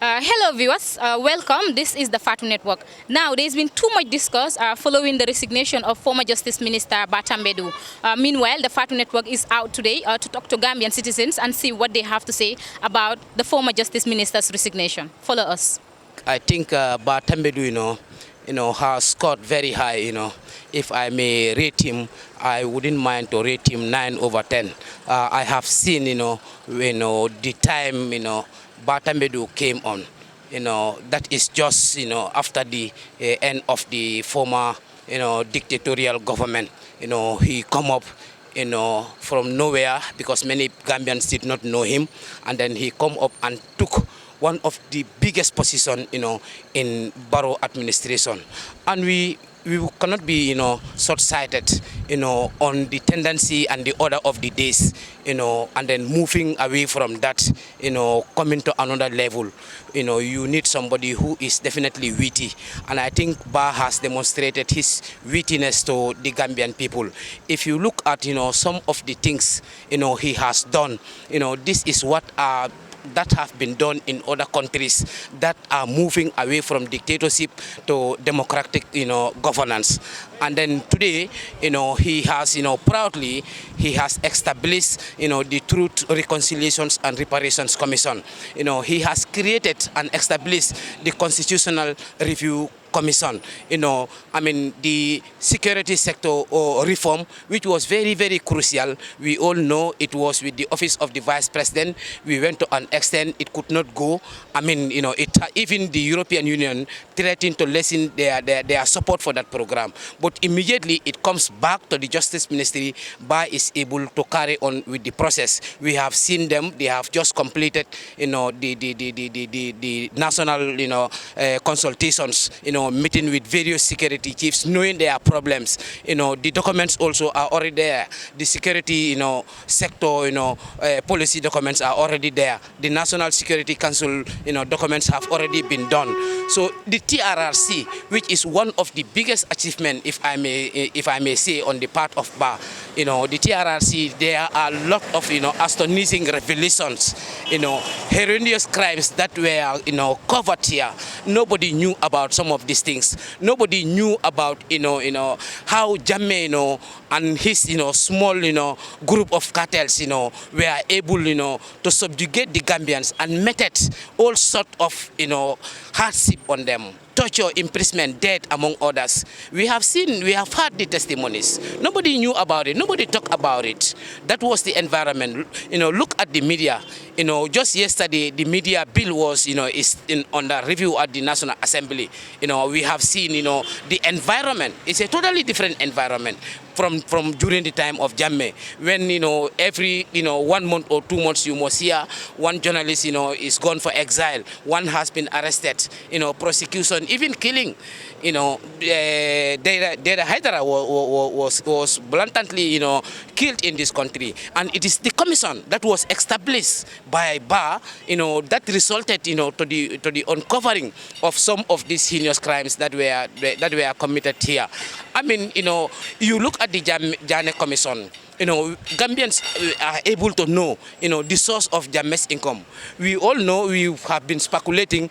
Hello viewers, welcome. This is the Fatu Network. Now, there's been too much discuss following the resignation of former Justice Minister Batambedu. Meanwhile, the Fatu Network is out today to talk to Gambian citizens and see what they have to say about the former Justice Minister's resignation. Follow us. I think Batambedu, has scored very high. If I may rate him, I wouldn't mind to rate him 9 over 10. I have seen, the time, Batambedu came on. That is just, after the end of the former, dictatorial government. He come up, from nowhere because many Gambians did not know him, and then he come up and took one of the biggest position, in borough administration, and we cannot be, short-sighted, on the tendency and the order of the days, and then moving away from that, coming to another level. You need somebody who is definitely witty, and I think Ba has demonstrated his wittiness to the Gambian people. If you look at, some of the things, he has done, this is what that have been done in other countries that are moving away from dictatorship to democratic, governance. And then today, he has, proudly, he has established, the Truth, Reconciliations and Reparations Commission. He has created and established the Constitutional Review Commission, the security sector reform, which was very, very crucial. We all know it was with the office of the Vice President. We went to an extent it could not go. Even the European Union threatened to lessen their support for that program. But immediately it comes back to the Justice Ministry. Ba is able to carry on with the process. We have seen them. They have just completed, the national, consultations, meeting with various security chiefs, knowing their problems. The documents also are already there. The security, sector, policy documents are already there. The National Security Council, documents have already been done. So the TRRC, which is one of the biggest achievements, if I may say, on the part of Ba, the TRRC, there are a lot of, astonishing revelations, horrendous crimes that were, covered here. Nobody knew about some of these things. Nobody knew about, how Jammeh, and his, small, group of cartels, were able, to subjugate the Gambians and meted all sort of, hardship on them. Torture, imprisonment, death, among others. We have heard the testimonies. Nobody knew about it. Nobody talked about it. That was the environment. Look at the media. Just yesterday, the media bill was, on the review at the National Assembly. We have seen, the environment. It's a totally different environment from during the time of Jammeh, when, every, 1 month or 2 months you must hear one journalist, is gone for exile. One has been arrested, prosecution, even killing. Dera Haidara was blatantly, killed in this country. And it is the commission that was established by Ba, that resulted, to the uncovering of some of these heinous crimes that were committed here. You look at the Jammeh Commission. Gambians are able to know, the source of Jammeh's income. We all know, we have been speculating,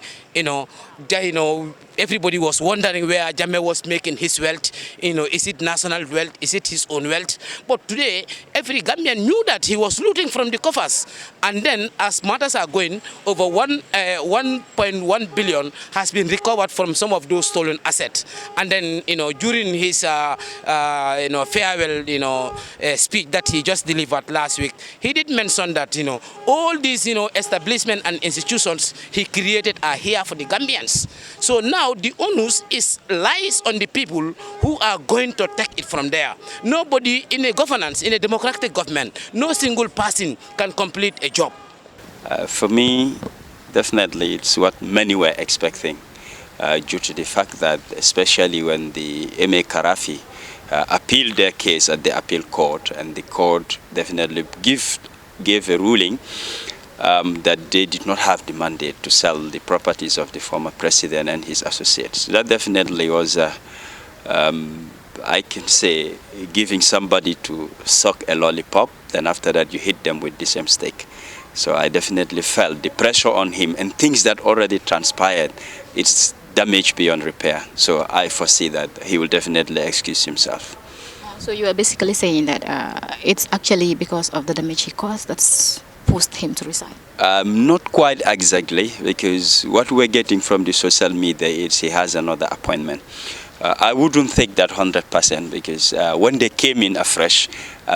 everybody was wondering where Jammeh was making his wealth. Is it national wealth? Is it his own wealth? But today, every Gambian knew that he was looting from the coffers. And then, as matters are going, over 1.1 billion has been recovered from some of those stolen assets. And then, during his farewell, speech that he just delivered last week, he did mention that, all these, establishments and institutions he created are here for the Gambians. So now the onus lies on the people who are going to take it from there. Nobody in a governance, in a democratic government, no single person can complete a job. For me, definitely it's what many were expecting, due to the fact that, especially when the M.A. Karafi appealed their case at the appeal court, and the court definitely gave a ruling that they did not have the mandate to sell the properties of the former president and his associates. That definitely was, I can say, giving somebody to suck a lollipop, then after that you hit them with the same stick. So I definitely felt the pressure on him and things that already transpired, it's damage beyond repair. So I foresee that he will definitely excuse himself. So you are basically saying that it's actually because of the damage he caused that's pushed him to resign? Not quite exactly, because what we're getting from the social media is he has another appointment. I wouldn't take that 100% because when they came in afresh,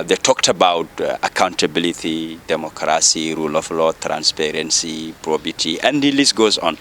they talked about accountability, democracy, rule of law, transparency, probity, and the list goes on.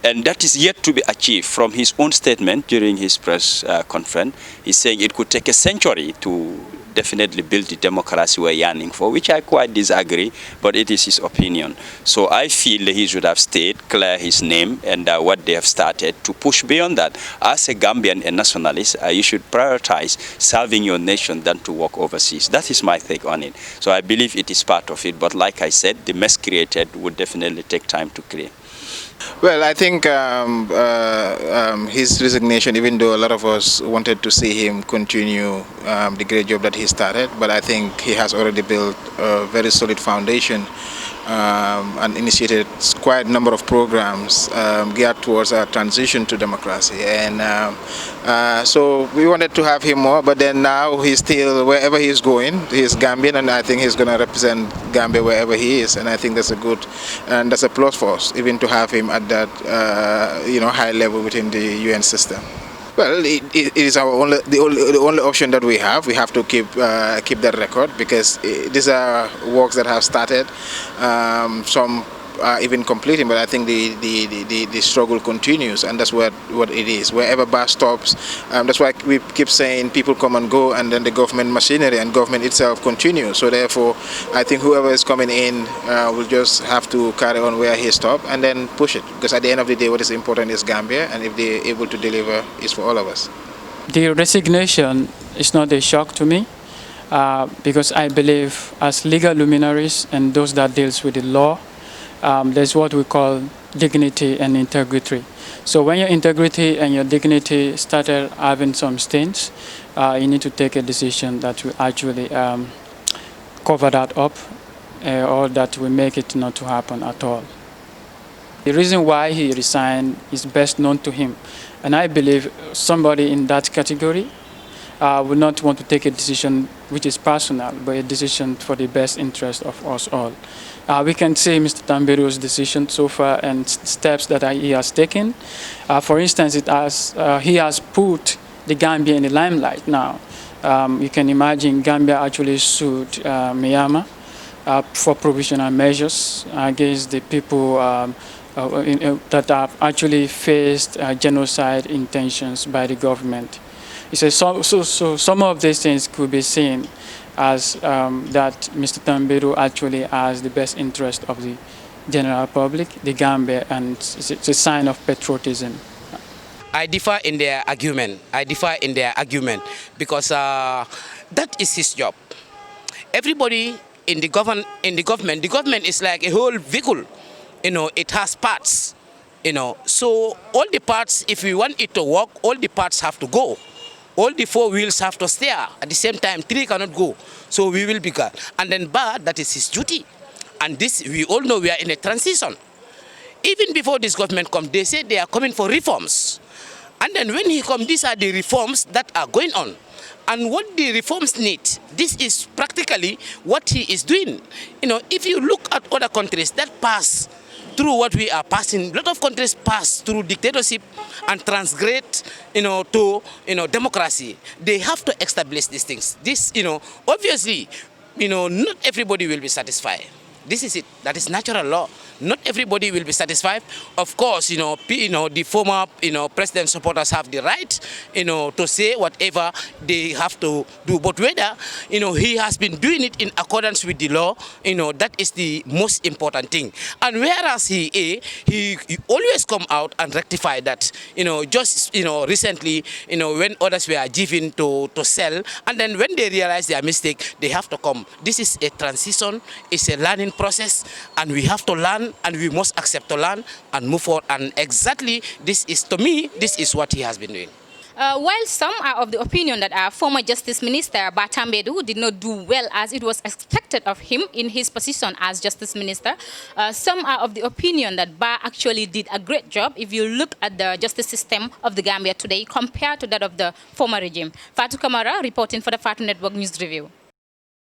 And that is yet to be achieved. From his own statement during his press conference, he's saying it could take a century to definitely build the democracy we're yearning for, which I quite disagree, but it is his opinion. So I feel that he should have stayed, clear his name and what they have started to push beyond that. As a Gambian and nationalist, you should prioritize serving your nation than to work overseas. That is my take on it. So I believe it is part of it, but like I said, the mess created would definitely take time to clear. Well, I think his resignation, even though a lot of us wanted to see him continue the great job that he started, but I think he has already built a very solid foundation and initiated quite a number of programs geared towards a transition to democracy. And so we wanted to have him more, but then now he's still, wherever he's going, he's Gambian, and I think he's going to represent Gambia wherever he is. And I think that's a good, and that's a plus for us, even to have him at that high level within the UN system. Well, it is our the only option that we have. We have to keep that record because these are works that have started. Some are even completing, but I think the struggle continues, and that's what it is. Wherever bar stops, that's why we keep saying people come and go, and then the government machinery and government itself continues. So therefore, I think whoever is coming in will just have to carry on where he stopped and then push it. Because at the end of the day, what is important is Gambia, and if they're able to deliver, it's for all of us. The resignation is not a shock to me because I believe as legal luminaries and those that deals with the law, there's what we call dignity and integrity. So when your integrity and your dignity started having some stains, you need to take a decision that will actually cover that up or that will make it not to happen at all. The reason why he resigned is best known to him. And I believe somebody in that category would not want to take a decision which is personal, but a decision for the best interest of us all. We can see Mr. Tamberu's decision so far and steps that he has taken. For instance, he has put the Gambia in the limelight now. You can imagine Gambia actually sued Myanmar for provisional measures against the people that have actually faced genocide intentions by the government. So some of these things could be seen as that Mr. Tamberu actually has the best interest of the general public, the Gambia, and it's a sign of patriotism. I differ in their argument. Because that is his job. Everybody in the government is like a whole vehicle. It has parts. So all the parts, if we want it to work, all the parts have to go. All the four wheels have to steer at the same time. Three cannot go. So we will be good. And then that is his duty. And this, we all know we are in a transition. Even before this government comes, they say they are coming for reforms. And then when he comes, these are the reforms that are going on. And what the reforms need, this is practically what he is doing. If you look at other countries that pass through what we are passing, a lot of countries pass through dictatorship and transgress, to, democracy. They have to establish these things. This, obviously, not everybody will be satisfied. This is it. That is natural law. Not everybody will be satisfied. Of course, the former, president supporters have the right, to say whatever they have to do. But whether, he has been doing it in accordance with the law, that is the most important thing. And whereas he always come out and rectify that, just, recently, when others were given to sell, and then when they realize their mistake, they have to come. This is a transition, it's a learning process, and we have to learn, and we must accept to learn and move forward. And exactly this is, to me, this is what he has been doing. While some are of the opinion that our former Justice Minister Batambedu did not do well as it was expected of him in his position as Justice Minister, some are of the opinion that Ba actually did a great job if you look at the justice system of the Gambia today compared to that of the former regime. Fatou Kamara reporting for the Fatou Network News Review.